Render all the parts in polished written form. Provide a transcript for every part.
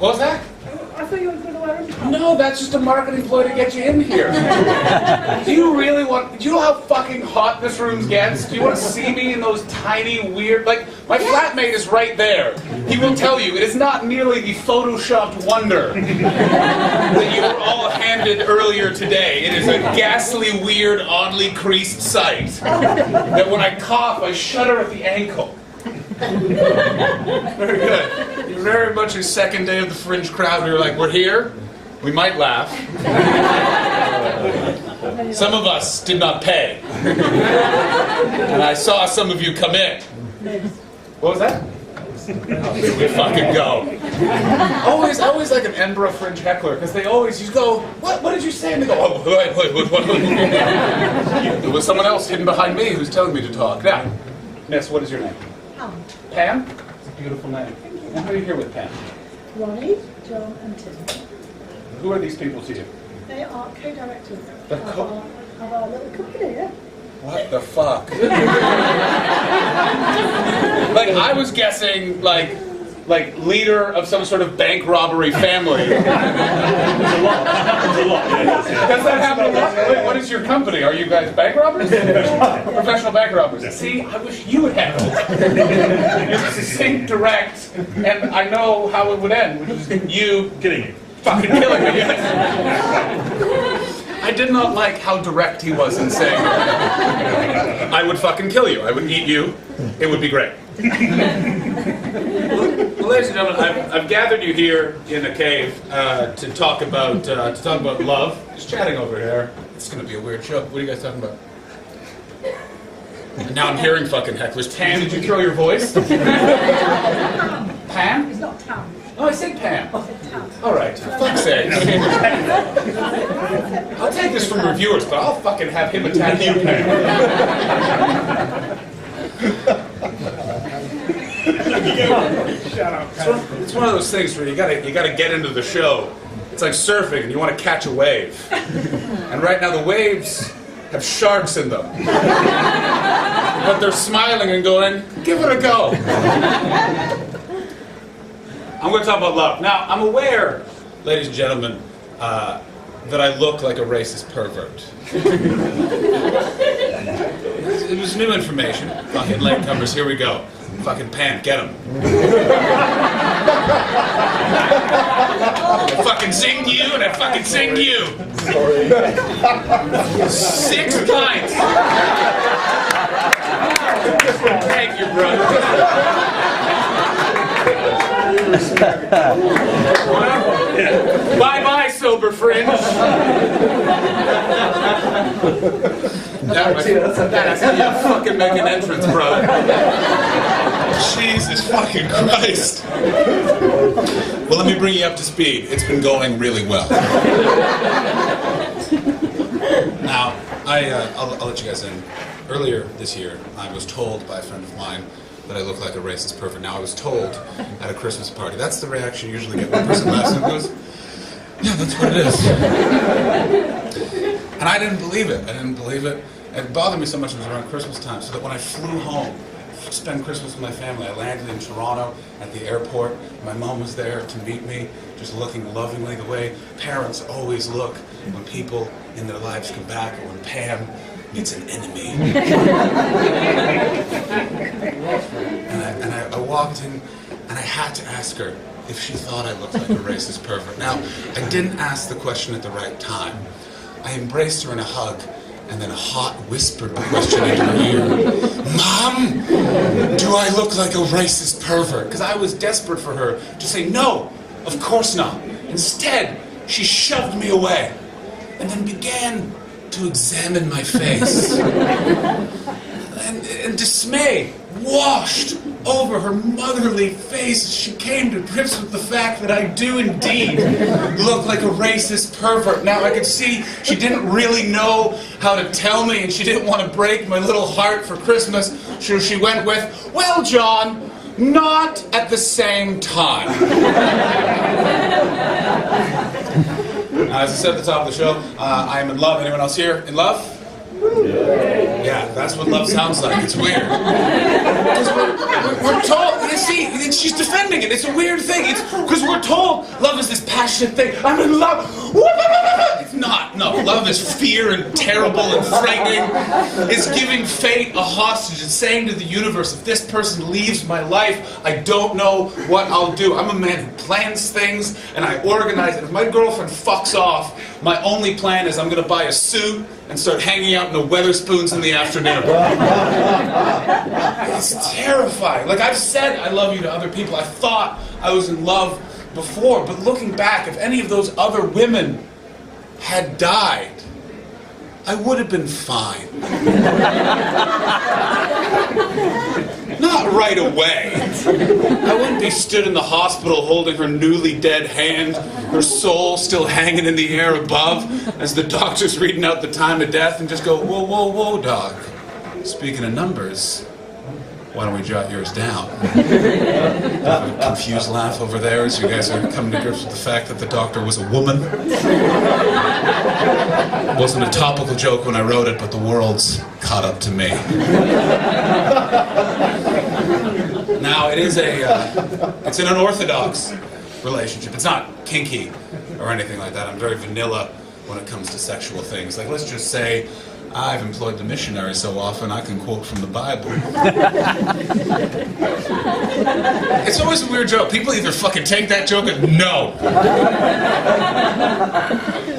What was that? I thought you were going to wear them. No, that's just a marketing ploy to get you in here. Do you really want... Do you know how fucking hot this room gets? Do you want to see me in those tiny, weird... Like, my flatmate is right there. He will tell you, it is not merely the photoshopped wonder that you were all handed earlier today. It is a ghastly, weird, oddly creased sight. That when I cough, I shudder at the ankle. Very good. You're very much a second day of the Fringe crowd. We were like, we're here. We might laugh. Some of us did not pay. And I saw some of you come in. What was that? Oh, here we fucking go. Always like an Edinburgh Fringe heckler, because they always, you go, what did you say? And they go, oh, what? There was someone else hidden behind me who's telling me to talk. Now, Miss, what is your name? Pam? It's a beautiful name. And who are you here with, Pam? Ronnie, John, and Tim. Who are these people to you? They are co-directors The of our little company, yeah. What the fuck? Like, I was guessing, like leader of some sort of bank robbery family. Happens a lot. Does that happen a lot? Wait, what is your company? Are you guys bank robbers? Professional bank robbers. See, I wish you would handle it. You're succinct, direct, and I know how it would end, which is you Killing you. fucking killing me. I did not like how direct he was in saying I would fucking kill you. I would eat you. It would be great. Well, ladies and gentlemen, I've gathered you here in a cave to talk about love. Just chatting over here. It's going to be a weird show. What are you guys talking about? And now I'm hearing fucking hecklers. Pam, did you throw your voice? Pam? It's not Tam. Oh, I said Pam. I said Tam. All right, for fuck's sake. I'll take this from reviewers, but I'll fucking have him attack you, Pam. It's one of those things where you gotta get into the show. It's like surfing, and you want to catch a wave. And right now the waves have sharks in them. But they're smiling and going, give it a go. I'm going to talk about love. Now, I'm aware, ladies and gentlemen, that I look like a racist pervert. It was new information. Fucking latecomers, here we go. Fucking Pam, get him. I fucking zinged you and I fucking zinged you. 6 pints. Thank you, brother. Bye-bye, sober fringe. That's how you fucking make an entrance, brother. Jesus fucking Christ. Well, let me bring you up to speed. It's been going really well. Now, I'll let you guys in. Earlier this year, I was told by a friend of mine that I look like a racist pervert. Now, I was told at a Christmas party. That's the reaction you usually get when a person laughs and goes, yeah, that's what it is. And I didn't believe it. It bothered me so much it was around Christmas time, so that when I flew home to spend Christmas with my family, I landed in Toronto at the airport. My mom was there to meet me, just looking lovingly the way parents always look when people in their lives come back, or when Pam meets an enemy. And I walked in, and I had to ask her if she thought I looked like a racist pervert. Now, I didn't ask the question at the right time. I embraced her in a hug, and then a hot whispered the question into her ear. Mom, do I look like a racist pervert? Because I was desperate for her to say, no, of course not. Instead, she shoved me away, and then began to examine my face. And dismay washed over her motherly face as she came to grips with the fact that I do indeed look like a racist pervert. Now I could see she didn't really know how to tell me, and she didn't want to break my little heart for Christmas, so she went with, well, John, not at the same time. As I said at the top of the show, I am in love. Anyone else here in love? Yeah. Yeah, that's what love sounds like. It's weird. 'Cause we're told, you see, she's defending it. It's a weird thing. It's because we're told love is this passionate thing. I'm in love. It's not. No, love is fear and terrible and frightening. It's giving fate a hostage. It's saying to the universe, if this person leaves my life, I don't know what I'll do. I'm a man who plans things and I organize it. If my girlfriend fucks off, my only plan is I'm going to buy a suit and start hanging out in the Weatherspoons in the afternoon. It's terrifying. Like, I've said I love you to other people. I thought I was in love before, but looking back, if any of those other women had died, I would have been fine. Not right away. I wouldn't be stood in the hospital holding her newly dead hand, her soul still hanging in the air above, as the doctor's reading out the time of death, and just go, whoa, whoa, whoa, doc. Speaking of numbers, why don't we jot yours down? Have a confused laugh over there as you guys are coming to grips with the fact that the doctor was a woman. It wasn't a topical joke when I wrote it, but the world's caught up to me. Now, it's an unorthodox relationship. It's not kinky or anything like that. I'm very vanilla when it comes to sexual things. Like, let's just say I've employed the missionary so often I can quote from the Bible. It's always a weird joke. People either fucking take that joke or no.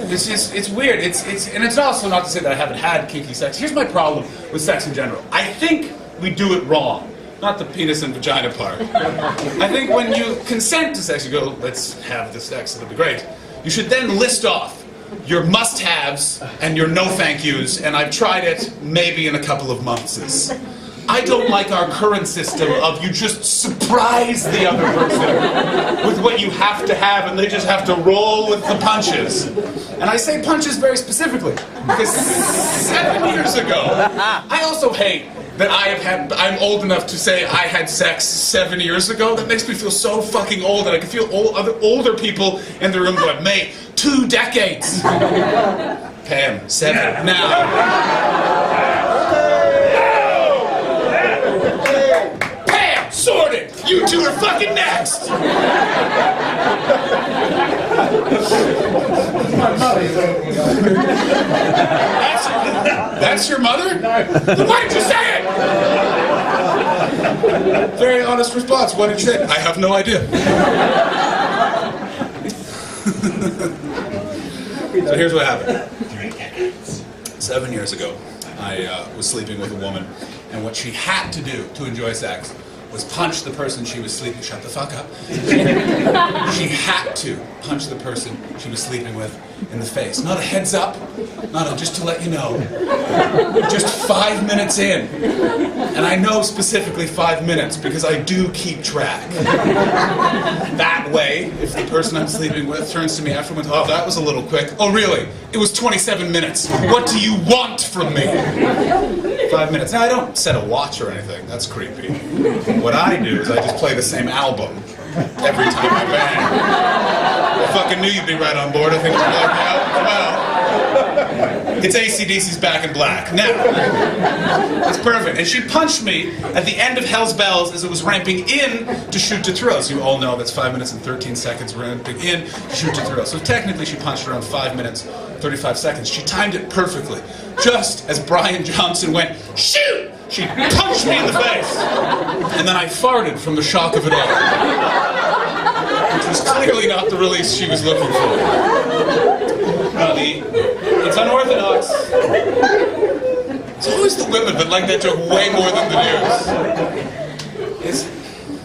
It's weird. And it's also not to say that I haven't had kinky sex. Here's my problem with sex in general. I think we do it wrong. Not the penis and vagina part. I think when you consent to sex, you go, let's have the sex, it'll be great. You should then list off your must-haves and your no-thank-yous, and I've tried it maybe in a couple of months. I don't like our current system of you just surprise the other person with what you have to have, and they just have to roll with the punches. And I say punches very specifically, because 7 years ago, I also hate that I'm old enough to say I had sex 7 years ago. That makes me feel so fucking old, and I can feel other older people in the room going, mate, 2 decades. Pam, 7. Now. Pam, sorted. You two are fucking next. That's your mother? Then why did you say it? Very honest response. What did you say? I have no idea. So here's what happened. 7 years ago, I was sleeping with a woman, and what she had to do to enjoy sex was punch the person she was sleeping. Shut the fuck up. She had to punch the person she was sleeping with in the face. Not a heads up, not a just to let you know. Just 5 minutes in. And I know specifically 5 minutes because I do keep track. That way, if the person I'm sleeping with turns to me afterwards, oh, that was a little quick. Oh, really? It was 27 minutes. What do you want from me? 5 minutes. Now, I don't set a watch or anything. That's creepy. What I do is I just play the same album every time I bang. I fucking knew you'd be right on board. I think you're like, well, it's AC/DC's Back in Black. Now, it's perfect. And she punched me at the end of Hell's Bells as it was ramping in to Shoot to Thrill. As you all know, that's 5 minutes and 13 seconds ramping in to Shoot to Thrill. So technically she punched around 5 minutes, 35 seconds. She timed it perfectly. Just as Brian Johnson went, shoot! She punched me in the face. And then I farted from the shock of it all. Which was clearly not the release she was looking for. No, it's unorthodox. It's always the women that like that joke way more than the news.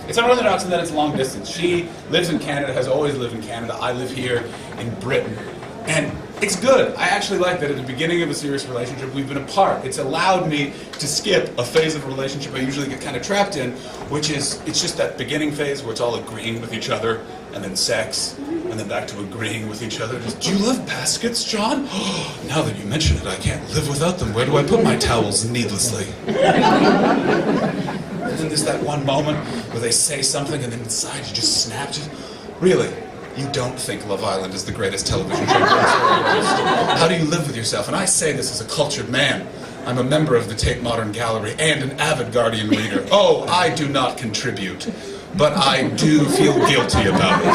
It's unorthodox in that it's long distance. She lives in Canada, has always lived in Canada. I live here in Britain. And it's good. I actually like that at the beginning of a serious relationship, we've been apart. It's allowed me to skip a phase of a relationship I usually get kind of trapped in, which is, it's just that beginning phase where it's all agreeing with each other, and then sex, and then back to agreeing with each other. Just, do you love baskets, John? Now that you mention it, I can't live without them. Where do I put my towels needlessly? And then there's that one moment where they say something, and then inside you just snap. Really? You don't think Love Island is the greatest television show? How do you live with yourself? And I say this as a cultured man. I'm a member of the Tate Modern Gallery and an avid Guardian reader. Oh, I do not contribute, but I do feel guilty about it.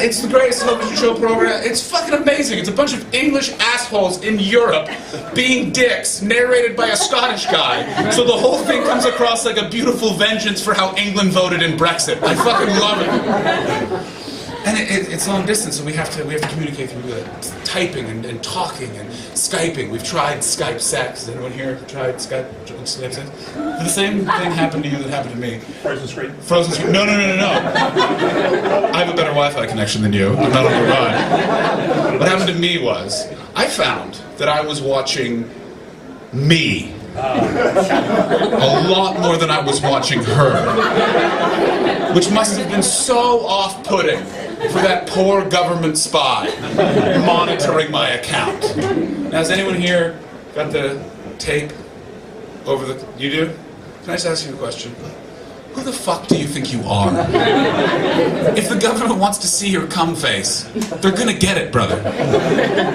It's the greatest television show program. It's fucking amazing. It's a bunch of English assholes in Europe being dicks, narrated by a Scottish guy. So the whole thing comes across like a beautiful vengeance for how England voted in Brexit. I fucking love it. And it's long distance, so we have to communicate through typing and talking and Skyping. We've tried Skype sex. Has anyone here tried Skype sex? Did the same thing happen to you that happened to me? Frozen screen. Frozen screen? No. I have a better Wi-Fi connection than you. I'm not on your ride. What happened to me was, I found that I was watching me a lot more than I was watching her, which must have been so off-putting for that poor government spy monitoring my account. Now, has anyone here got the tape over the... You do? Can I just ask you a question? Who the fuck do you think you are? If the government wants to see your cum face, they're gonna get it, brother.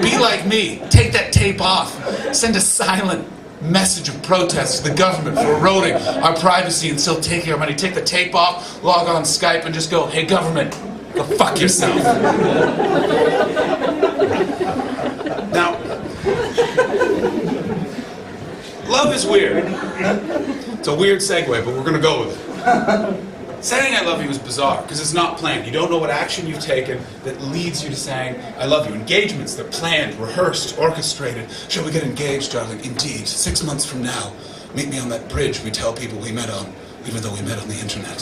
Be like me. Take that tape off. Send a silent message of protest to the government for eroding our privacy and still taking our money. Take the tape off, log on Skype, and just go, hey, government, go fuck yourself. Now, love is weird. It's a weird segue, but we're gonna go with it. Saying I love you is bizarre, because it's not planned. You don't know what action you've taken that leads you to saying I love you. Engagements, they're planned, rehearsed, orchestrated. Shall we get engaged, darling? Indeed. 6 months from now, meet me on that bridge we tell people we met on, even though we met on the internet.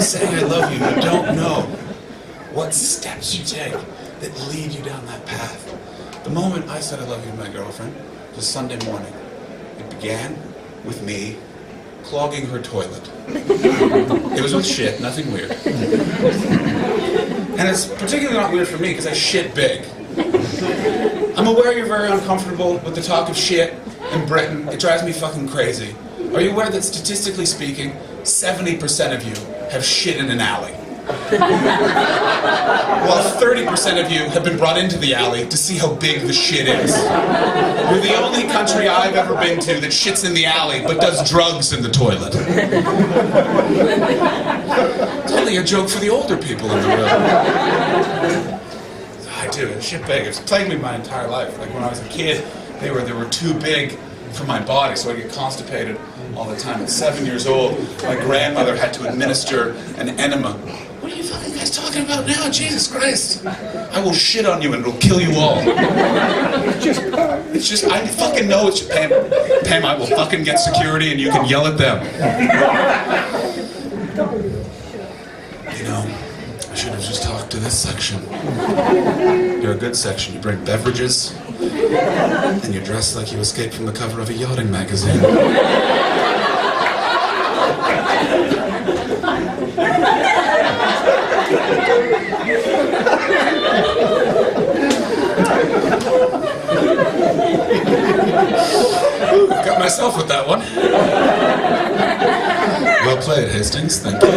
Saying I love you, you don't know what steps you take that lead you down that path. The moment I said I love you to my girlfriend was Sunday morning. It began with me clogging her toilet. It was with shit, nothing weird. And it's particularly not weird for me because I shit big. I'm aware you're very uncomfortable with the talk of shit in Britain. It drives me fucking crazy. Are you aware that statistically speaking, 70% of you have shit in an alley? While 30% of you have been brought into the alley to see how big the shit is. We're the only country I've ever been to that shits in the alley but does drugs in the toilet. It's only a joke for the older people in the room. I do, it's shit big. It's plagued me my entire life. Like when I was a kid, they were too big for my body, so I get constipated all the time. At 7 years old, my grandmother had to administer an enema. What are you fucking guys talking about now? Jesus Christ! I will shit on you and it'll kill you all. It's just, I fucking know it's just, Pam, I will fucking get security and you can yell at them. You know, I should have just talked to this section. You're a good section. You bring beverages, and you dress like you escaped from the cover of a yachting magazine. Ooh, got myself with that one. Well played, Hastings. Thank you.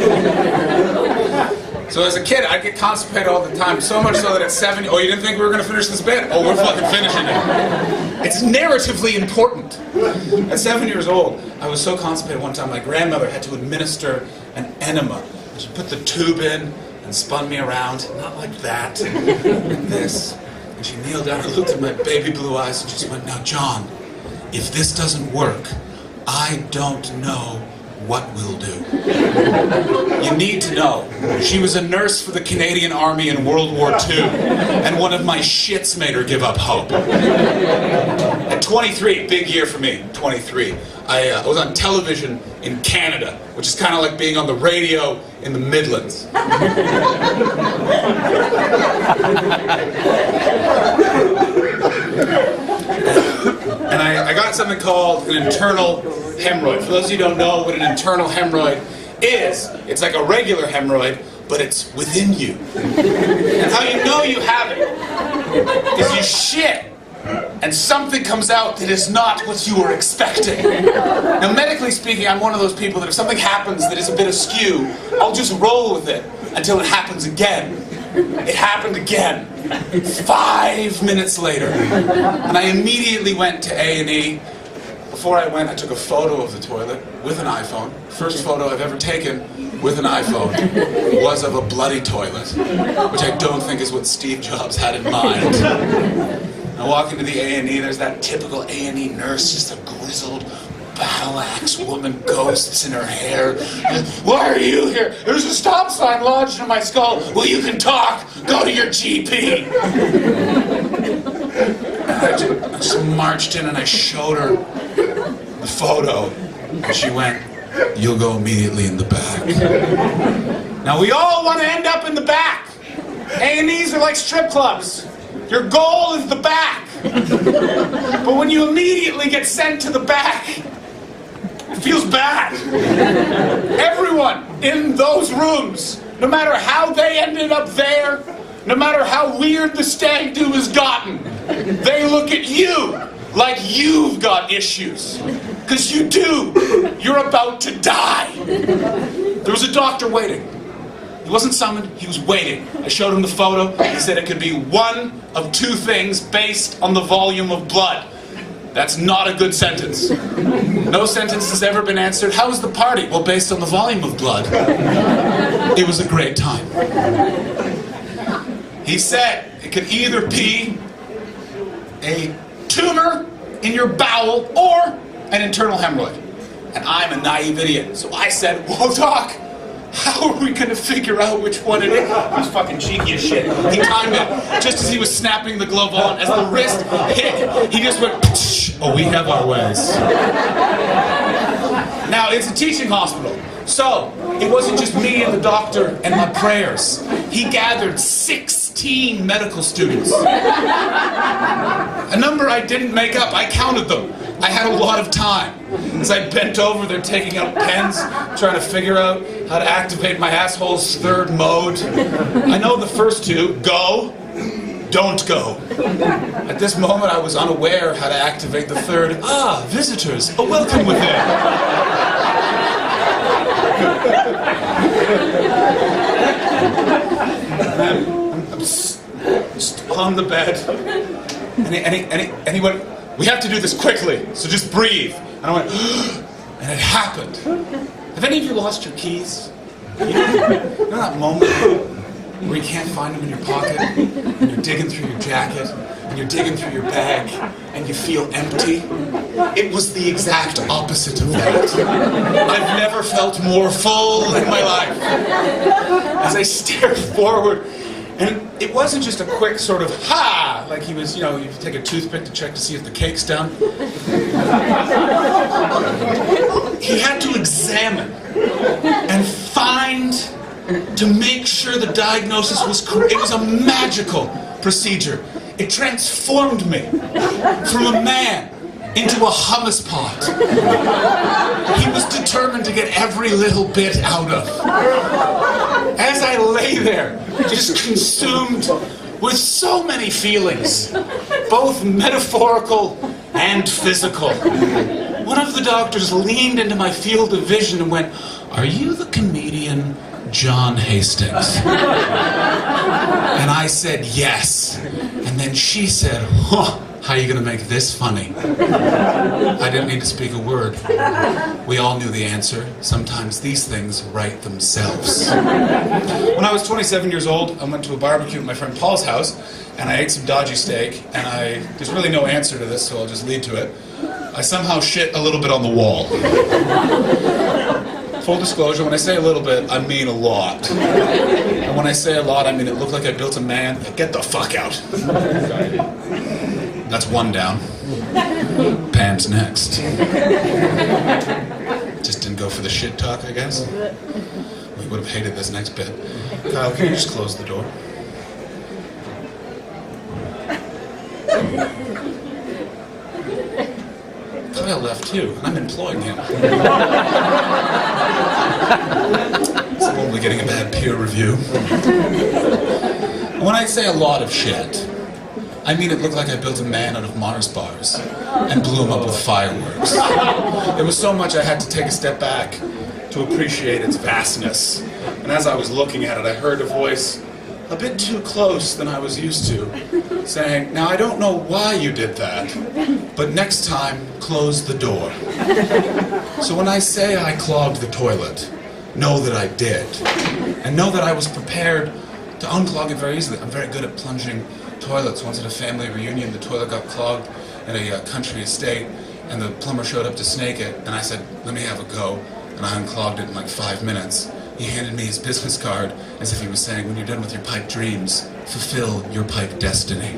So as a kid, I'd get constipated all the time, so much so that at 7, oh, you didn't think we were going to finish this bit? Oh, we're fucking finishing it. It's narratively important. At 7 years old, I was so constipated one time, my grandmother had to administer an enema. She put the tube in and spun me around, not like that, like this. And she kneeled down and looked at my baby blue eyes and she just went, now, John, if this doesn't work, I don't know what we'll do. You need to know, she was a nurse for the Canadian Army in World War II, and one of my shits made her give up hope. At 23, big year for me, 23, I was on television in Canada, which is kind of like being on the radio in the Midlands. And I got something called an internal hemorrhoid. For those of you who don't know what an internal hemorrhoid is, it's like a regular hemorrhoid, but it's within you. And how you know you have it is you shit, and something comes out that is not what you were expecting. Now, medically speaking, I'm one of those people that if something happens that is a bit askew, I'll just roll with it until it happens again. It happened again. 5 minutes later. And I immediately went to A&E. Before I went, I took a photo of the toilet with an iPhone. First photo I've ever taken with an iPhone was of a bloody toilet, which I don't think is what Steve Jobs had in mind. I walk into the A&E, there's that typical A&E nurse, just a grizzled, battle-axe woman, ghosts in her hair. Why are you here? There's a stop sign lodged in my skull. Well, you can talk. Go to your GP. I just marched in and I showed her the photo. And she went, "You'll go immediately in the back." Now, we all want to end up in the back. A&Es are like strip clubs. Your goal is the back. But when you immediately get sent to the back, it feels bad. Everyone in those rooms, no matter how they ended up there, no matter how weird the stag do has gotten, they look at you like you've got issues. Because you do. You're about to die. There was a doctor waiting. He wasn't summoned, he was waiting. I showed him the photo. He said it could be one of two things based on the volume of blood. That's not a good sentence. No sentence has ever been answered. How was the party? Well, based on the volume of blood, it was a great time. He said it could either be a tumor in your bowel or an internal hemorrhoid. And I'm a naive idiot. So I said, "Well, doc, how are we going to figure out which one it is?" He was fucking cheeky as shit. He timed it just as he was snapping the glove on. As the wrist hit, he just went, "Psh, oh, we have our ways." Now, it's a teaching hospital. So, it wasn't just me and the doctor and my prayers. He gathered 16 medical students. A number I didn't make up. I counted them. I had a lot of time. As I bent over, they're taking out pens, trying to figure out how to activate my asshole's third mode. I know the first two: go, don't go. At this moment, I was unaware how to activate the third: visitors, a welcome within. I'm on the bed, and he went, "We have to do this quickly, so just breathe." And I went, and it happened. Have any of you lost your keys? You know that moment where you can't find them in your pocket, and you're digging through your jacket, and you're digging through your bag, and you feel empty? It was the exact opposite of that. I've never felt more full in my life. As I stared forward, and it wasn't just a quick sort of ha, like he was, you take a toothpick to check to see if the cake's done. He had to examine and find to make sure the diagnosis was correct. It was a magical procedure. It transformed me from a man into a hummus pot. He was determined to get every little bit out of. As I lay there, just consumed with so many feelings, both metaphorical and physical, one of the doctors leaned into my field of vision and went, "Are you the comedian John Hastings?" And I said, "Yes." And then she said, "Huh, how are you going to make this funny?" I didn't need to speak a word. We all knew the answer. Sometimes these things write themselves. When I was 27 years old, I went to a barbecue at my friend Paul's house, and I ate some dodgy steak, and there's really no answer to this, so I'll just lead to it. I somehow shit a little bit on the wall. Full disclosure, when I say a little bit, I mean a lot. And when I say a lot, I mean it looked like I built a man. Get the fuck out. That's one down. Pam's next. Just didn't go for the shit talk, I guess. We would have hated this next bit. Kyle, can you just close the door? Kyle left too, and I'm employing him. So I'm only getting a bad peer review. When I say a lot of shit, I mean it looked like I built a man out of Mars bars and blew him up with fireworks. There was so much I had to take a step back to appreciate its vastness. And as I was looking at it, I heard a voice a bit too close than I was used to, saying, "Now I don't know why you did that, but next time, close the door." So when I say I clogged the toilet, know that I did, and know that I was prepared to unclog it very easily. I'm very good at plunging toilets. Once at a family reunion, the toilet got clogged at a country estate, and the plumber showed up to snake it, and I said, "Let me have a go," and I unclogged it in like 5 minutes. He handed me his business card as if he was saying, "When you're done with your pipe dreams, fulfill your pipe destiny."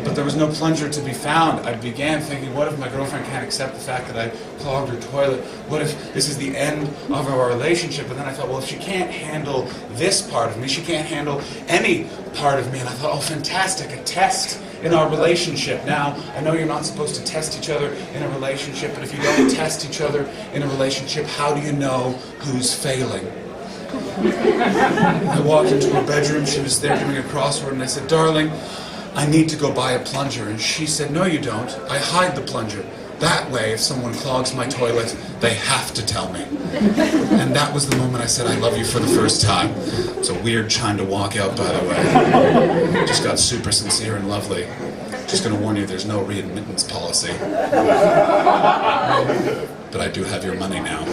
But there was no plunger to be found. I began thinking, what if my girlfriend can't accept the fact that I clogged her toilet? What if this is the end of our relationship? And then I thought, well, if she can't handle this part of me, she can't handle any part of me. And I thought, oh, fantastic, a test in our relationship. Now, I know you're not supposed to test each other in a relationship, but if you don't test each other in a relationship, how do you know who's failing? I walked into her bedroom, she was there doing a crossword, and I said, "Darling, I need to go buy a plunger." And she said, "No, you don't. I hide the plunger. That way, if someone clogs my toilet, they have to tell me." And that was the moment I said, "I love you" for the first time. It's a weird time to walk out, by the way. Just got super sincere and lovely. Just gonna warn you, there's no readmittance policy. But I do have your money now.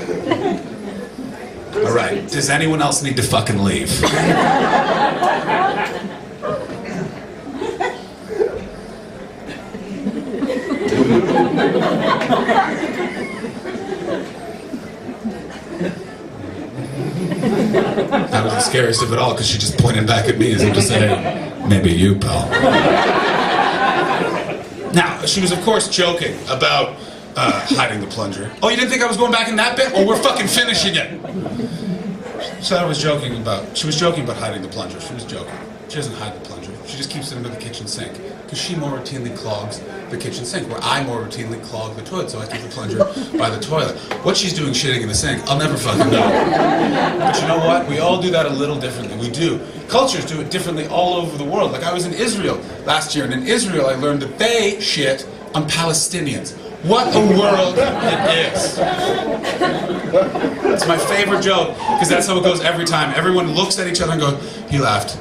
All right, does anyone else need to fucking leave? That was the scariest of it all, because she just pointed back at me as if to say, "Maybe you, pal." Now, she was of course joking about hiding the plunger. Oh, you didn't think I was going back in that bit? Well, we're fucking finishing it. So I was joking about, she was joking about hiding the plunger. She was joking. She doesn't hide the plunger. She just keeps it under the kitchen sink, because she more routinely clogs the kitchen sink, where I more routinely clog the toilet, so I keep the plunger by the toilet. What she's doing shitting in the sink, I'll never fucking know. But you know what? We all do that a little differently. We do. Cultures do it differently all over the world. Like I was in Israel last year, and in Israel I learned that they shit on Palestinians. What a world it is. It's my favorite joke, because that's how it goes every time. Everyone looks at each other and goes, "He laughed."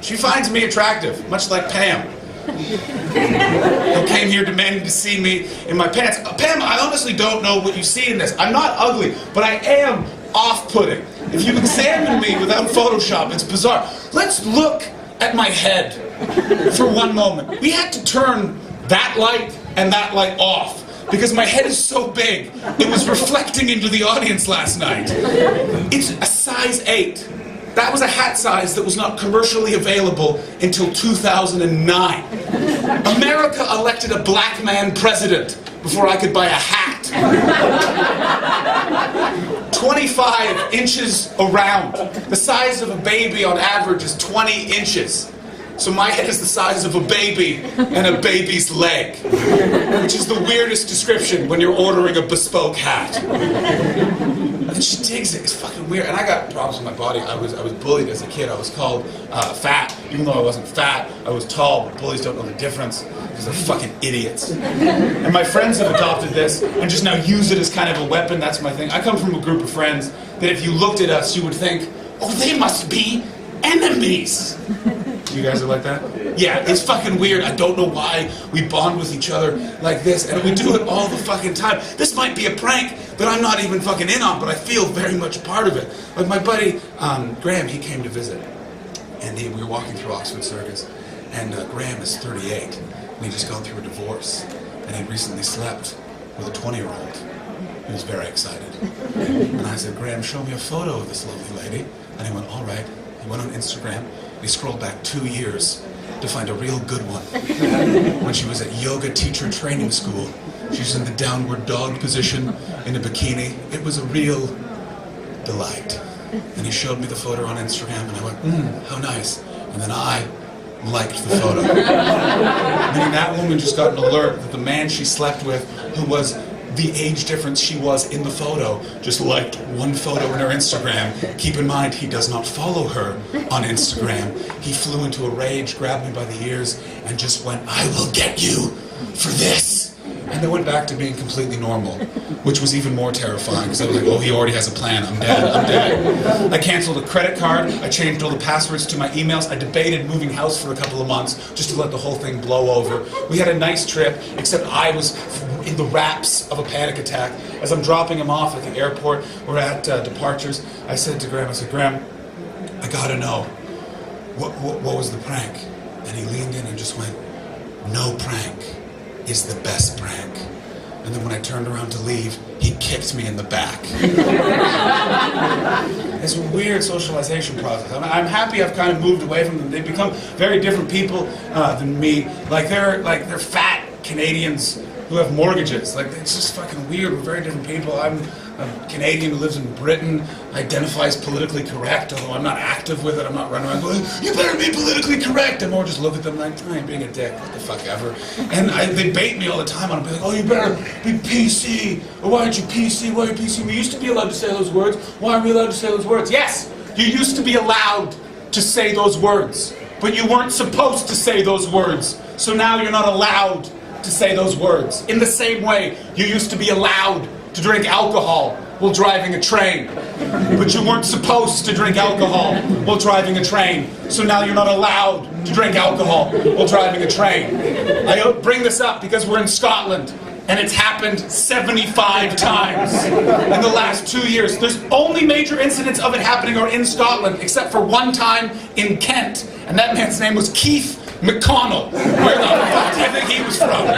She finds me attractive, much like Pam, who came here demanding to see me in my pants. Pam, I honestly don't know what you see in this. I'm not ugly, but I am off-putting. If you examine me without Photoshop, it's bizarre. Let's look at my head for one moment. We had to turn that light and that light off, because my head is so big, it was reflecting into the audience last night. It's a size 8. That was a hat size that was not commercially available until 2009. America elected a black man president before I could buy a hat. 25 inches around. The size of a baby on average is 20 inches. So my head is the size of a baby and a baby's leg, which is the weirdest description when you're ordering a bespoke hat. And she digs it. It's fucking weird. And I got problems with my body. I was bullied as a kid. I was called fat, even though I wasn't fat. I was tall, but bullies don't know the difference, because they're fucking idiots. And my friends have adopted this and just now use it as kind of a weapon. That's my thing. I come from a group of friends that if you looked at us, you would think, "Oh, they must be enemies." You guys are like that? Yeah, it's fucking weird. I don't know why we bond with each other like this, and we do it all the fucking time. This might be a prank that I'm not even fucking in on, but I feel very much part of it. Like my buddy, Graham, he came to visit, and we were walking through Oxford Circus, and Graham is 38, and he'd just gone through a divorce, and he'd recently slept with a 20-year-old. He was very excited. And I said, "Graham, show me a photo of this lovely lady." And he went, "All right." He went on Instagram. He scrolled back 2 years to find a real good one. When she was at yoga teacher training school, she was in the downward dog position in a bikini. It was a real delight. And he showed me the photo on Instagram, and I went, how nice. And then I liked the photo. Meaning that woman just got an alert that the man she slept with, who was the age difference she was in the photo, just liked one photo in her Instagram. Keep in mind, he does not follow her on Instagram. He flew into a rage, grabbed me by the ears, and just went, "I will get you for this." And they went back to being completely normal, which was even more terrifying because I was like, oh, he already has a plan. I'm dead. I canceled a credit card. I changed all the passwords to my emails. I debated moving house for a couple of months just to let the whole thing blow over. We had a nice trip, except I was in the wraps of a panic attack. As I'm dropping him off at the airport, we're at departures, I said to Graham, Graham, I gotta know, what was the prank? And he leaned in and just went, no prank is the best prank. And then when I turned around to leave, he kicked me in the back. It's a weird socialization process. I'm happy I've kind of moved away from them. They've become very different people than me. They're fat Canadians who have mortgages. It's just fucking weird. We're very different people. I'm a Canadian who lives in Britain, identifies politically correct, although I'm not active with it. I'm not running around going, you better be politically correct. I'm more just look at them like, I ain't being a dick, what the fuck ever. And they bait me all the time on it, be like, oh, you better be PC. Or why aren't you PC? Why are you PC? We used to be allowed to say those words. Why are we allowed to say those words? Yes, you used to be allowed to say those words, but you weren't supposed to say those words. So now you're not allowed to say those words. In the same way, you used to be allowed to drink alcohol while driving a train. But you weren't supposed to drink alcohol while driving a train. So now you're not allowed to drink alcohol while driving a train. I bring this up because we're in Scotland, and it's happened 75 times in the last 2 years. There's only major incidents of it happening are in Scotland, except for one time in Kent. And that man's name was Keith McConnell. Where the fuck do you think he was from?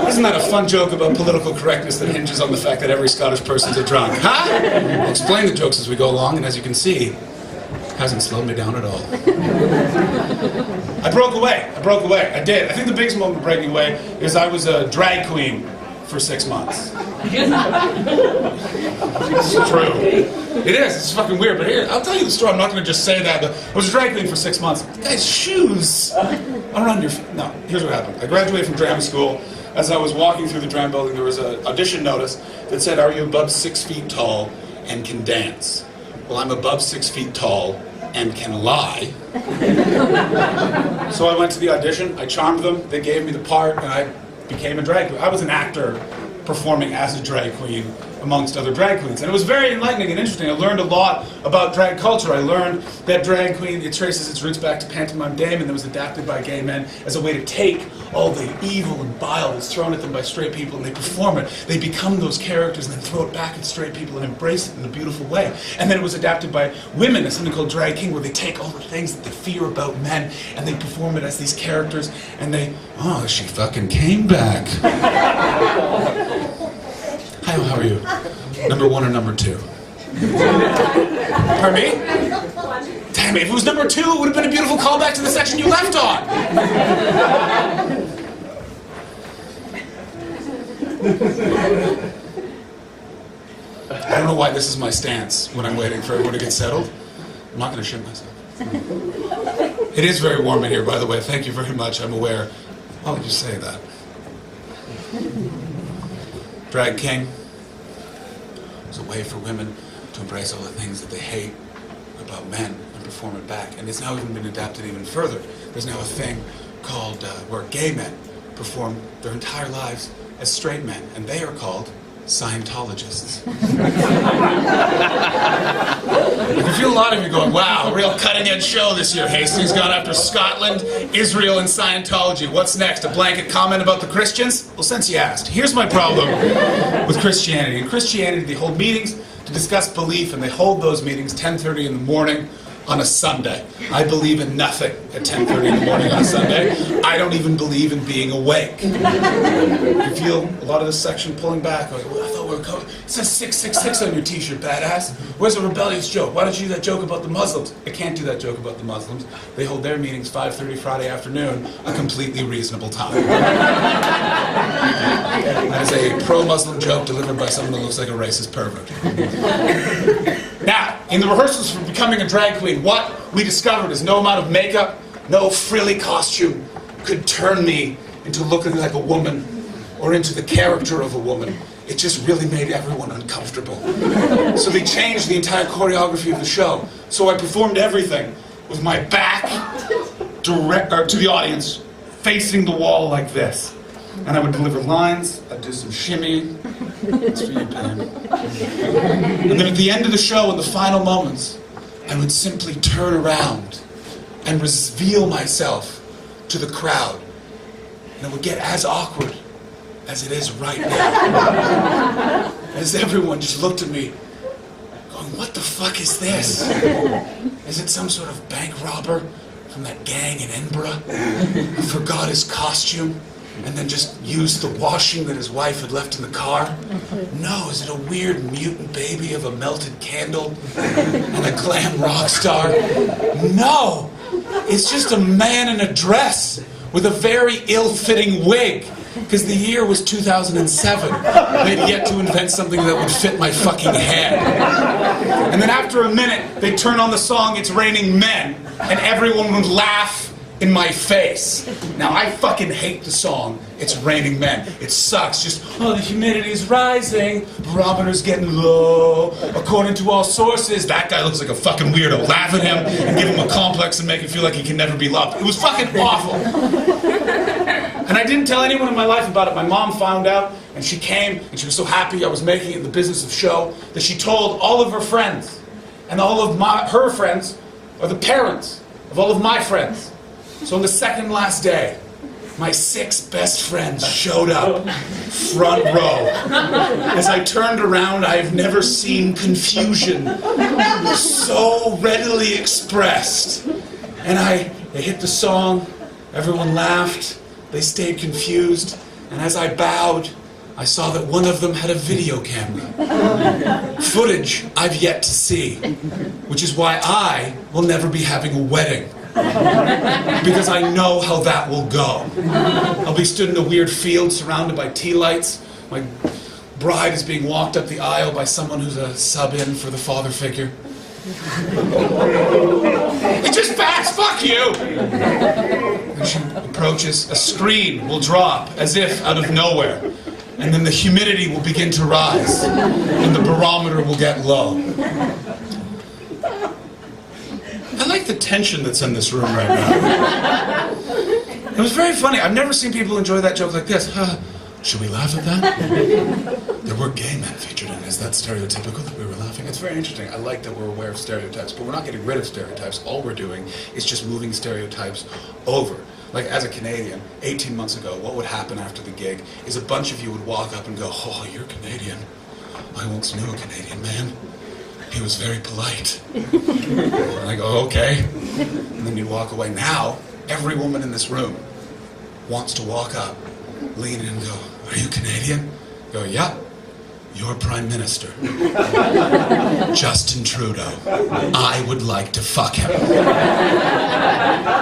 Isn't that a fun joke about political correctness that hinges on the fact that every Scottish person's a drunk? Huh? I'll explain the jokes as we go along, and as you can see, hasn't slowed me down at all. I broke away. I did. I think the biggest moment of breaking away is I was a drag queen for 6 months. It's true. It is. It's fucking weird. But here, I'll tell you the story. I'm not going to just say that. But I was a drag queen for 6 months. Guys, shoes around your feet. No, here's what happened. I graduated from drama school. As I was walking through the drama building, there was an audition notice that said, are you above 6 feet tall and can dance? Well, I'm above 6 feet tall and can lie. So I went to the audition. I charmed them. They gave me the part, and I became a drag queen. I was an actor performing as a drag queen amongst other drag queens. And it was very enlightening and interesting. I learned a lot about drag culture. I learned that drag queen, it traces its roots back to pantomime dame, and it was adapted by gay men as a way to take all the evil and bile that's thrown at them by straight people, and they perform it. They become those characters and then throw it back at straight people and embrace it in a beautiful way. And then it was adapted by women as something called drag king, where they take all the things that they fear about men and they perform it as these characters, and they, oh, she fucking came back. Hi, how are you? Number 1 or number 2? Pardon me? Damn it, if it was number 2, it would have been a beautiful callback to the section you left on. I don't know why this is my stance when I'm waiting for everyone to get settled. I'm not going to shit myself. It is very warm in here, by the way. Thank you very much. I'm aware. Why would you say that? Drag king was a way for women to embrace all the things that they hate about men and perform it back. And it's now even been adapted even further. There's now a thing called where gay men perform their entire lives as straight men, and they are called Scientologists. I can feel a lot of you going, wow, real cutting-edge show this year. Hastings gone after Scotland, Israel, and Scientology. What's next? A blanket comment about the Christians? Well, since you asked, here's my problem with Christianity. In Christianity, they hold meetings to discuss belief, and they hold those meetings 10:30 in the morning on a Sunday. I believe in nothing at 10:30 in the morning on a Sunday. I don't even believe in being awake. You feel a lot of this section pulling back. Like, well, I thought we were coming. It says 666 on your t-shirt, badass. Where's the rebellious joke? Why don't you do that joke about the Muslims? I can't do that joke about the Muslims. They hold their meetings 5:30 Friday afternoon, a completely reasonable time. That is a pro-Muslim joke delivered by someone that looks like a racist pervert. Now, in the rehearsals for becoming a drag queen, what we discovered is no amount of makeup, no frilly costume could turn me into looking like a woman or into the character of a woman. It just really made everyone uncomfortable. So they changed the entire choreography of the show. So I performed everything with my back to the audience, facing the wall like this. And I would deliver lines, I'd do some shimmying. It's for you, Pam. And then at the end of the show, in the final moments, I would simply turn around and reveal myself to the crowd. And it would get as awkward as it is right now. As everyone just looked at me, going, what the fuck is this? Is it some sort of bank robber from that gang in Edinburgh who forgot his costume and then just used the washing that his wife had left in the car? No, is it a weird mutant baby of a melted candle and a glam rock star? No, it's just a man in a dress with a very ill-fitting wig. Because the year was 2007. They'd yet to invent something that would fit my fucking head. And then after a minute, they'd turn on the song It's Raining Men, and everyone would laugh in my face. Now, I fucking hate the song It's Raining Men. It sucks. Just, oh, the humidity's rising, barometer's getting low. According to all sources, that guy looks like a fucking weirdo. Laugh at him and give him a complex and make him feel like he can never be loved. It was fucking awful. And I didn't tell anyone in my life about it. My mom found out, and she came, and she was so happy I was making it in the business of show that she told all of her friends. And all of her friends are the parents of all of my friends. So on the second last day, my 6 best friends showed up, front row. As I turned around, I've never seen confusion so readily expressed. And they hit the song, everyone laughed. They stayed confused, and as I bowed, I saw that one of them had a video camera. Footage I've yet to see, which is why I will never be having a wedding. Because I know how that will go. I'll be stood in a weird field surrounded by tea lights. My bride is being walked up the aisle by someone who's a sub-in for the father figure. It's just facts, fuck you! As she approaches, a screen will drop as if out of nowhere, and then the humidity will begin to rise, and the barometer will get low. I like the tension that's in this room right now. It was very funny. I've never seen people enjoy that joke like this. Should we laugh at that? There were gay men featured in it. Is that stereotypical that we were laughing? It's very interesting. I like that we're aware of stereotypes, but we're not getting rid of stereotypes. All we're doing is just moving stereotypes over. Like, as a Canadian, 18 months ago, what would happen after the gig is a bunch of you would walk up and go, oh, you're Canadian. I once knew a Canadian man. He was very polite. And I go, okay. And then you'd walk away. Now, every woman in this room wants to walk up, lean in and go, are you Canadian? Go, yeah. Your Prime Minister, Justin Trudeau. I would like to fuck him.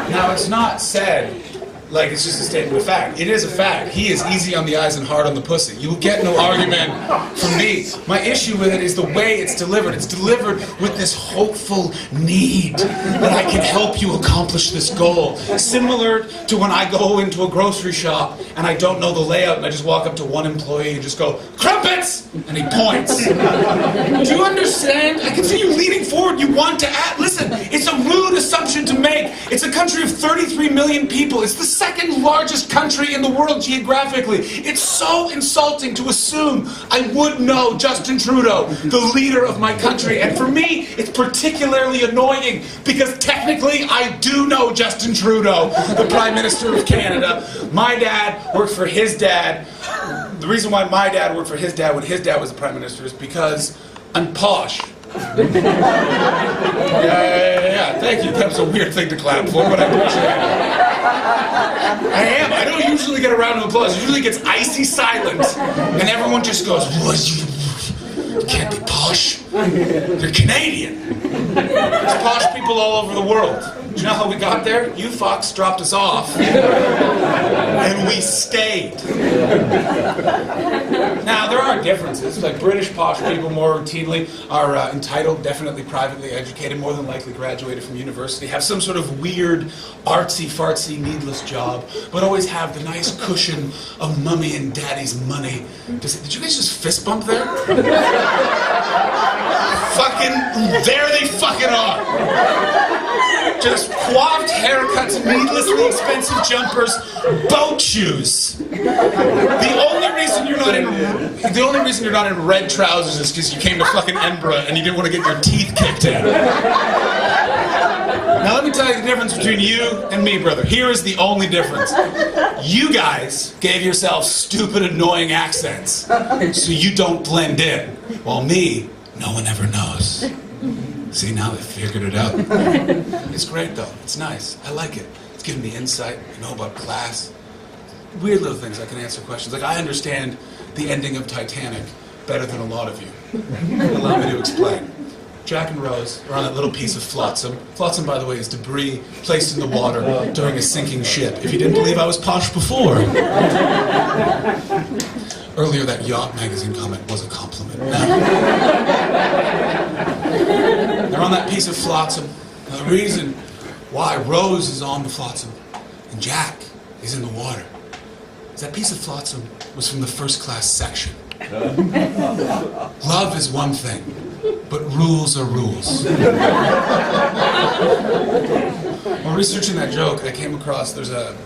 Now, it's not said like it's just a statement of fact. It is a fact. He is easy on the eyes and hard on the pussy. You will get no argument from me. My issue with it is the way it's delivered. It's delivered with this hopeful need that I can help you accomplish this goal. Similar to when I go into a grocery shop and I don't know the layout and I just walk up to one employee and just go, crumpets! And he points. Do you understand? I can see you leaning forward. You want to act. Listen, it's a rude assumption to make. It's a country of 33 million people. It's the second largest country in the world geographically. It's so insulting to assume I would know Justin Trudeau, the leader of my country. And for me, it's particularly annoying because technically I do know Justin Trudeau, the Prime Minister of Canada. My dad worked for his dad. The reason why my dad worked for his dad when his dad was the Prime Minister is because I'm posh. Yeah. Thank you. That was a weird thing to clap for, but I appreciate it. I am. I don't usually get a round of applause. It usually gets icy silent, and everyone just goes, you can't be posh. You're Canadian. There's posh people all over the world. Do you know how we got there? You fucks dropped us off, and we stayed. Now, there are differences. Like British posh people more routinely are entitled, definitely privately educated, more than likely graduated from university, have some sort of weird, artsy-fartsy, needless job, but always have the nice cushion of mummy and daddy's money. Did you guys just fist bump there? There they fucking are. Just coiffed haircuts, needlessly expensive jumpers, boat shoes. The only reason you're not in red trousers is because you came to fucking Edinburgh and you didn't want to get your teeth kicked in. Now let me tell you the difference between you and me, brother. Here is the only difference. You guys gave yourselves stupid, annoying accents so you don't blend in. While me, no one ever knows. See, now I figured it out. It's great though. It's nice. I like it. It's giving me insight. I know about class. Weird little things. I can answer questions. Like, I understand the ending of Titanic better than a lot of you. Allow me to explain. Jack and Rose are on that little piece of flotsam. Flotsam, by the way, is debris placed in the water during a sinking ship. If you didn't believe I was posh before. Earlier, that Yacht magazine comment was a compliment. They're on that piece of flotsam. Now, the reason why Rose is on the flotsam and Jack is in the water is that piece of flotsam was from the first class section. Love is one thing, but rules are rules. While researching that joke, I came across, there's a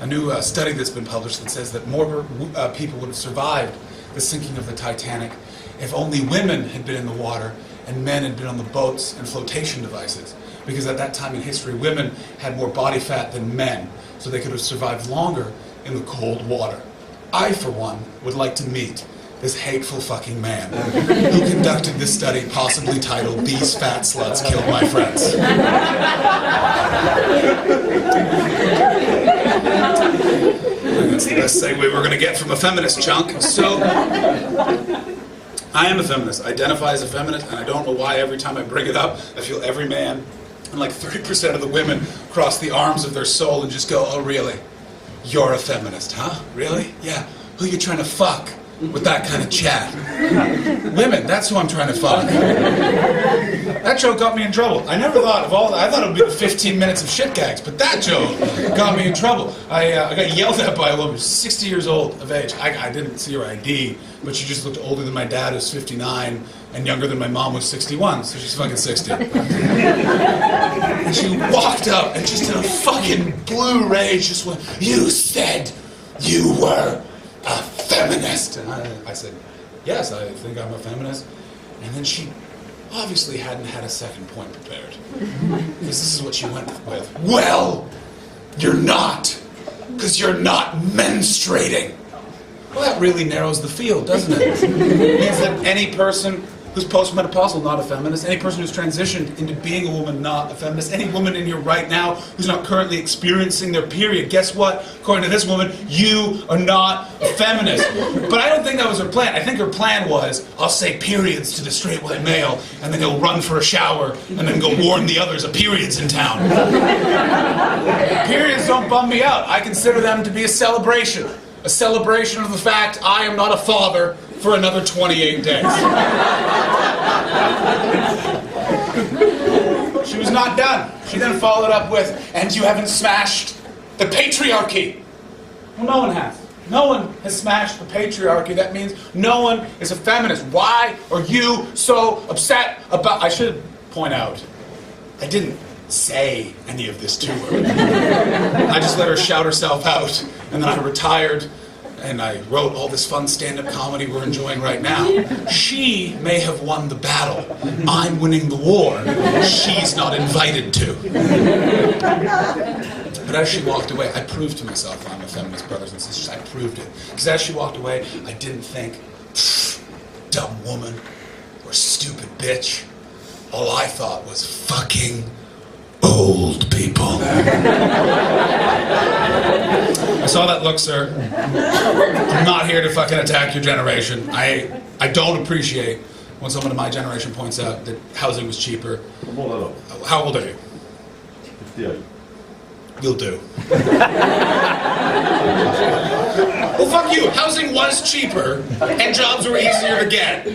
new study that's been published that says that more people would have survived the sinking of the Titanic if only women had been in the water and men had been on the boats and flotation devices. Because at that time in history, women had more body fat than men, so they could have survived longer in the cold water. I, for one, would like to meet this hateful fucking man who conducted this study, possibly titled "These Fat Sluts Killed My Friends." That's the best segue we're going to get from a feminist chunk. So, I am a feminist. I identify as a feminist, and I don't know why every time I bring it up, I feel every man and like 30% of the women cross the arms of their soul and just go, "Oh, really? You're a feminist, huh? Really? Yeah. Who you trying to fuck with that kind of chat?" Women, that's who I'm trying to fuck. That joke got me in trouble. I never thought of all that. I thought it would be the 15 minutes of shit gags, but that joke got me in trouble. I got yelled at by a woman who's 60 years old of age. I didn't see her ID, but she just looked older than my dad, who's 59, and younger than my mom, who's 61, so she's fucking 60. And she walked up and just in a fucking blue rage just went, "You said you were a feminist." And I said, "Yes, I think I'm a feminist." And then she obviously hadn't had a second point prepared. Because this is what she went with. "Well, you're not. Because you're not menstruating." Well, that really narrows the field, doesn't it? It means that any person who's postmenopausal, not a feminist. Any person who's transitioned into being a woman, not a feminist. Any woman in here right now who's not currently experiencing their period, guess what? According to this woman, you are not a feminist. But I don't think that was her plan. I think her plan was, I'll say periods to the straight white male, and then he'll run for a shower, and then go warn the others of periods in town. Periods don't bum me out. I consider them to be a celebration. A celebration of the fact I am not a father for another 28 days. She was not done. She then followed up with, "And you haven't smashed the patriarchy." Well, no one has. No one has smashed the patriarchy. That means no one is a feminist. Why are you so upset about... I should point out, I didn't say any of this to her. I just let her shout herself out, and then I retired, and I wrote all this fun stand-up comedy we're enjoying right now. She may have won the battle. I'm winning the war. She's not invited to. But as she walked away, I proved to myself I'm a feminist, brothers and sisters. I proved it. Because as she walked away, I didn't think, dumb woman, or stupid bitch. All I thought was fucking old people. I saw that look, sir. I'm not here to fucking attack your generation. I don't appreciate when someone in my generation points out that housing was cheaper. How old are you? 58. You'll do. Well, fuck you. Housing was cheaper and jobs were easier to get.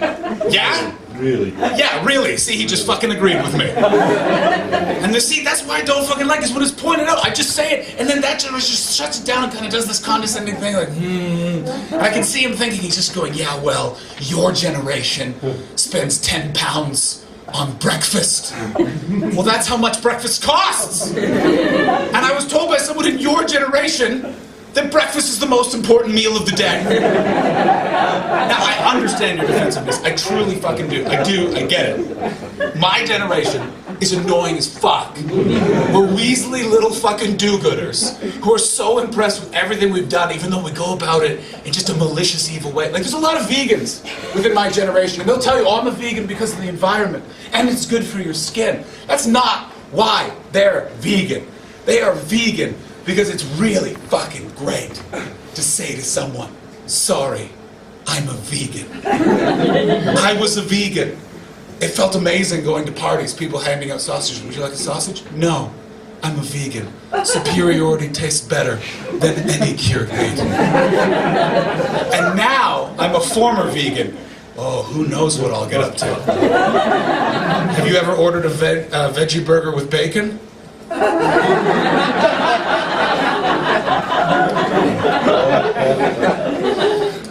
Yeah? Really? Yeah, really. See, he just fucking agreed with me. And see, that's why I don't fucking like this when it's pointed out. I just say it, and then that generation just shuts it down and kind of does this condescending thing like, And I can see him thinking, he's just going, yeah, well, your generation spends 10 pounds on breakfast. Well, that's how much breakfast costs. And I was told by someone in your generation then breakfast is the most important meal of the day. Now, I understand your defensiveness. I truly fucking do. I get it. My generation is annoying as fuck. We're weaselly little fucking do-gooders who are so impressed with everything we've done, even though we go about it in just a malicious, evil way. Like, there's a lot of vegans within my generation, and they'll tell you, oh, I'm a vegan because of the environment, and it's good for your skin. That's not why they're vegan. They are vegan because it's really fucking great to say to someone, sorry, I'm a vegan. I was a vegan. It felt amazing going to parties, people handing out sausages. Would you like a sausage? No, I'm a vegan. Superiority tastes better than any cured meat. And now I'm a former vegan. Oh, who knows what I'll get up to. Have you ever ordered a veggie burger with bacon?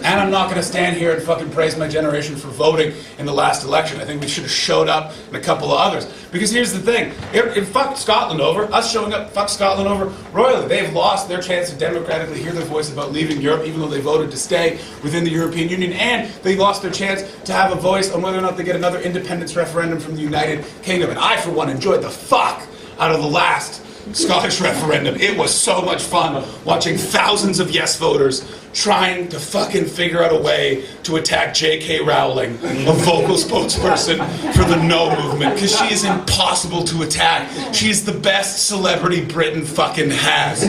And I'm not going to stand here and fucking praise my generation for voting in the last election. I think we should have showed up and a couple of others. Because here's the thing, it fucked Scotland over. Us showing up fucked Scotland over royally. They've lost their chance to democratically hear their voice about leaving Europe, even though they voted to stay within the European Union. And they lost their chance to have a voice on whether or not they get another independence referendum from the United Kingdom. And I, for one, enjoyed the fuck out of the last Scottish referendum. It was so much fun watching thousands of yes voters trying to fucking figure out a way to attack J.K. Rowling, a vocal spokesperson for the No movement, because she is impossible to attack. She is the best celebrity Britain fucking has.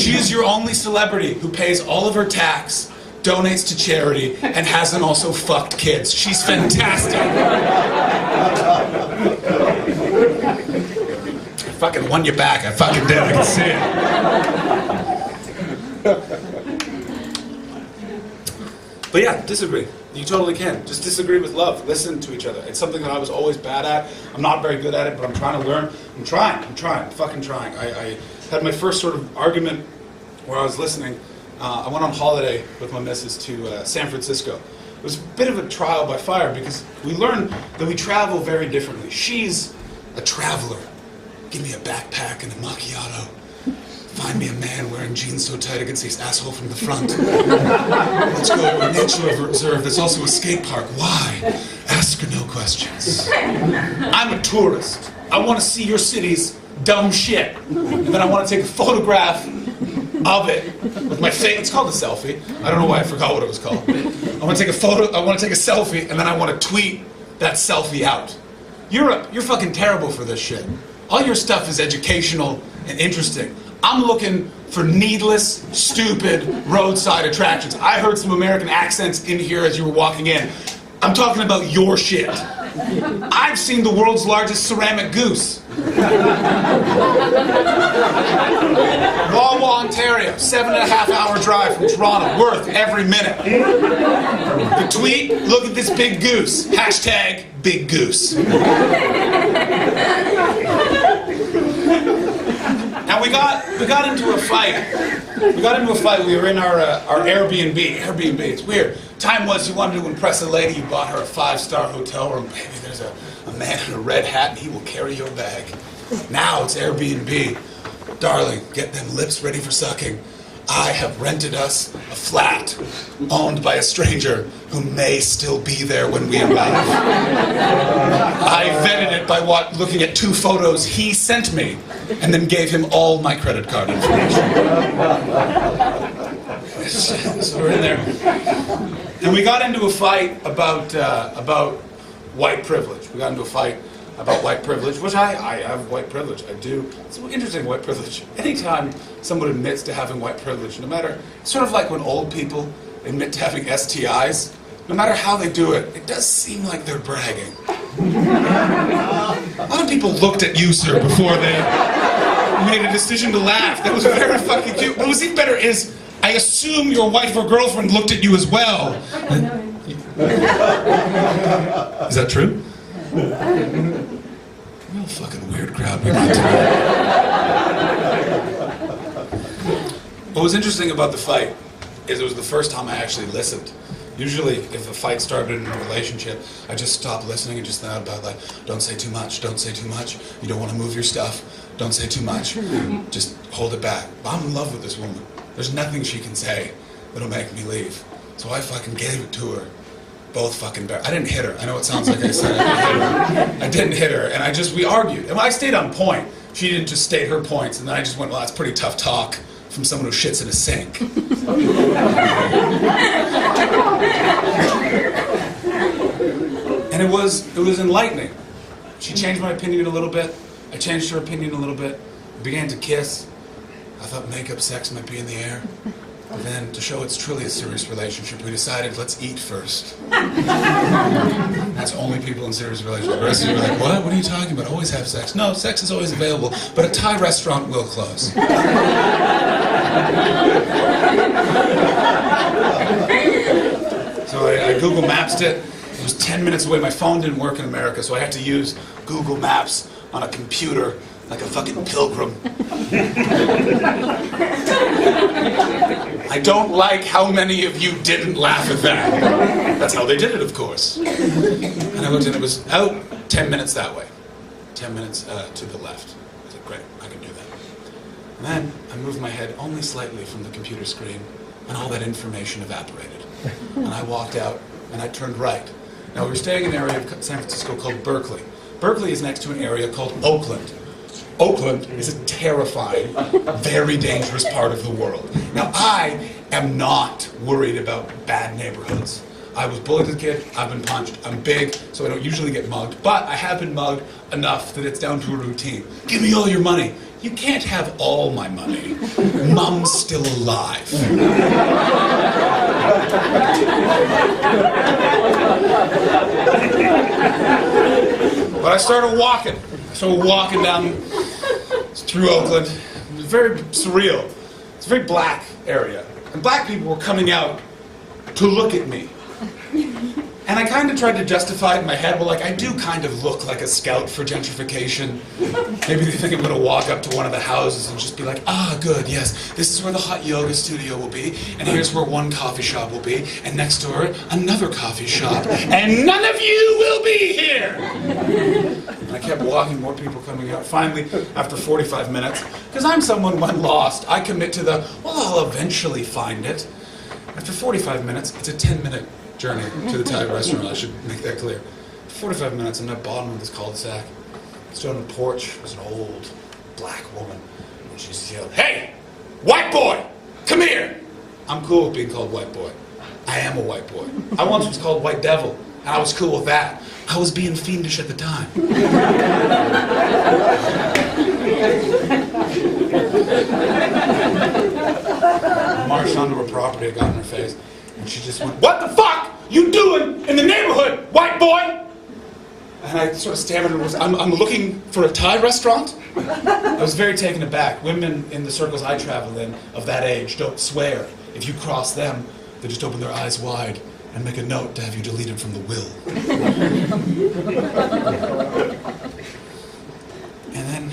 She is your only celebrity who pays all of her tax, donates to charity, and hasn't also fucked kids. She's fantastic. I fucking won you back. I fucking did. I can see it. But yeah, disagree. You totally can. Just disagree with love. Listen to each other. It's something that I was always bad at. I'm not very good at it, but I'm trying to learn. I'm fucking trying. I had my first sort of argument where I was listening. I went on holiday with my missus to San Francisco. It was a bit of a trial by fire because we learned that we travel very differently. She's a traveler. Give me a backpack and a macchiato. Find me a man wearing jeans so tight I can see his asshole from the front. Let's go to a nature reserve that's also a skate park. Why? Ask her no questions. I'm a tourist. I want to see your city's dumb shit. And then I want to take a photograph of it with my face. It's called a selfie. I don't know why I forgot what it was called. I want to take a photo, I want to take a selfie, and then I want to tweet that selfie out. Europe, you're fucking terrible for this shit. All your stuff is educational and interesting. I'm looking for needless, stupid roadside attractions. I heard some American accents in here as you were walking in. I'm talking about your shit. I've seen the world's largest ceramic goose. Wawa, Ontario, 7.5 hour drive from Toronto, worth every minute. The tweet, look at this big goose. Hashtag big goose. Now we got into a fight. We were in our Airbnb. It's weird. Time was you wanted to impress a lady. You bought her a 5-star hotel room. Baby, there's a man in a red hat and he will carry your bag. Now it's Airbnb. Darling, get them lips ready for sucking. I have rented us a flat owned by a stranger who may still be there when we arrive. I vetted it by looking at 2 photos he sent me and then gave him all my credit card information. So we're in there. And we got into a fight about white privilege. We got into a fight about white privilege, which I have white privilege. I do. It's interesting, white privilege. Anytime someone admits to having white privilege, no matter, it's sort of like when old people admit to having STIs, no matter how they do it, it does seem like they're bragging. A lot of people looked at you, sir, before they made a decision to laugh. That was very fucking cute. What was even better is, I assume your wife or girlfriend looked at you as well. Is that true? Real fucking weird crowd we got tonight. What was interesting about the fight is it was the first time I actually listened. Usually, if a fight started in a relationship, I just stopped listening and just thought about, like, don't say too much, don't say too much. You don't want to move your stuff, don't say too much. Just hold it back. I'm in love with this woman. There's nothing she can say that'll make me leave. So I fucking gave it to her. Both fucking bare. I didn't hit her. I know it sounds like I said I didn't hit her. And we argued. And I stayed on point. She didn't just state her points. And then I just went, well, that's pretty tough talk from someone who shits in a sink. And it was enlightening. She changed my opinion a little bit. I changed her opinion a little bit. We began to kiss. I thought makeup sex might be in the air. But then, to show it's truly a serious relationship, we decided, let's eat first. That's only people in serious relationships. The rest of you are like, what? What are you talking about? Always have sex. No, sex is always available, but a Thai restaurant will close. So I Google Maps'd it. It was 10 minutes away. My phone didn't work in America, so I had to use Google Maps on a computer like a fucking pilgrim. I don't like how many of you didn't laugh at that. That's how they did it, of course. And I looked and it was out 10 minutes that way. 10 minutes to the left. I said, great, I can do that. And then I moved my head only slightly from the computer screen, and all that information evaporated. And I walked out, and I turned right. Now, we were staying in an area of San Francisco called Berkeley. Berkeley is next to an area called Oakland. Oakland is a terrifying, very dangerous part of the world. Now, I am not worried about bad neighborhoods. I was bullied as a kid, I've been punched, I'm big, so I don't usually get mugged, but I have been mugged enough that it's down to a routine. Give me all your money. You can't have all my money. Mom's still alive. But I started walking. Down through Oakland. It was very surreal. It's a very black area. And black people were coming out to look at me. And I kind of tried to justify it in my head. Well, like, I do kind of look like a scout for gentrification. Maybe they think I'm going to walk up to one of the houses and just be like, ah, good, yes, this is where the hot yoga studio will be, and here's where one coffee shop will be, and next door, another coffee shop, and none of you will be here! And I kept walking, more people coming out. Finally, after 45 minutes, because I'm someone when lost, I commit to the, well, I'll eventually find it. After 45 minutes, it's a 10-minute journey to the Thai restaurant, I should make that clear. 45 minutes, I'm at the bottom of this cul-de-sac. Stood on the porch, there's an old black woman, and she just yelled, "Hey, white boy, come here!" I'm cool with being called white boy. I am a white boy. I once was called white devil, and I was cool with that. I was being fiendish at the time. I marched onto her property, I got in her face. And she just went, "What the fuck you doing in the neighborhood, white boy?" And I sort of stammered and was, I'm looking for a Thai restaurant? I was very taken aback. Women in the circles I travel in of that age don't swear. If you cross them, they just open their eyes wide and make a note to have you deleted from the will. And then,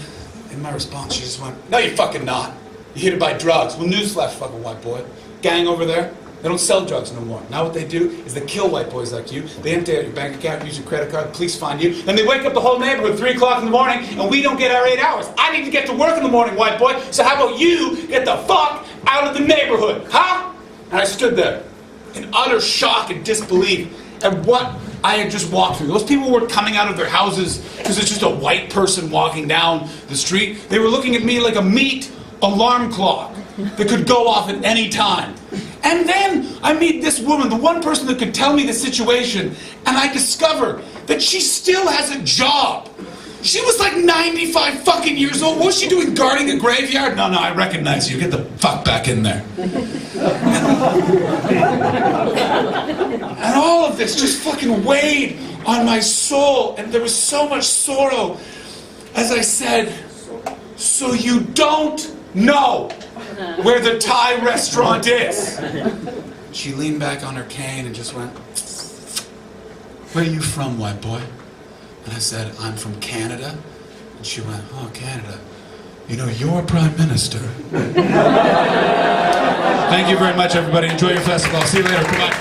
in my response, she just went, "No, you're fucking not. You're here to buy drugs." Well, newsflash, fucking white boy. Gang over there, they don't sell drugs no more. Now what they do is they kill white boys like you. They empty out your bank account, use your credit card, the police find you, then they wake up the whole neighborhood 3 o'clock in the morning, and we don't get our 8 hours. I need to get to work in the morning, white boy, so how about you get the fuck out of the neighborhood, huh? And I stood there in utter shock and disbelief at what I had just walked through. Those people weren't coming out of their houses because it's just a white person walking down the street. They were looking at me like a meat alarm clock that could go off at any time. And then I meet this woman, the one person that could tell me the situation, and I discover that she still has a job. She was like 95 fucking years old. What was she doing, guarding a graveyard? No, I recognize you. Get the fuck back in there. And all of this just fucking weighed on my soul, and there was so much sorrow. As I said, so you don't know where the Thai restaurant is. She leaned back on her cane and just went, "Where are you from, white boy?" And I said, "I'm from Canada." And she went, "Oh, Canada. You know, you're Prime Minister." Thank you very much, everybody. Enjoy your festival. I'll see you later. Goodbye.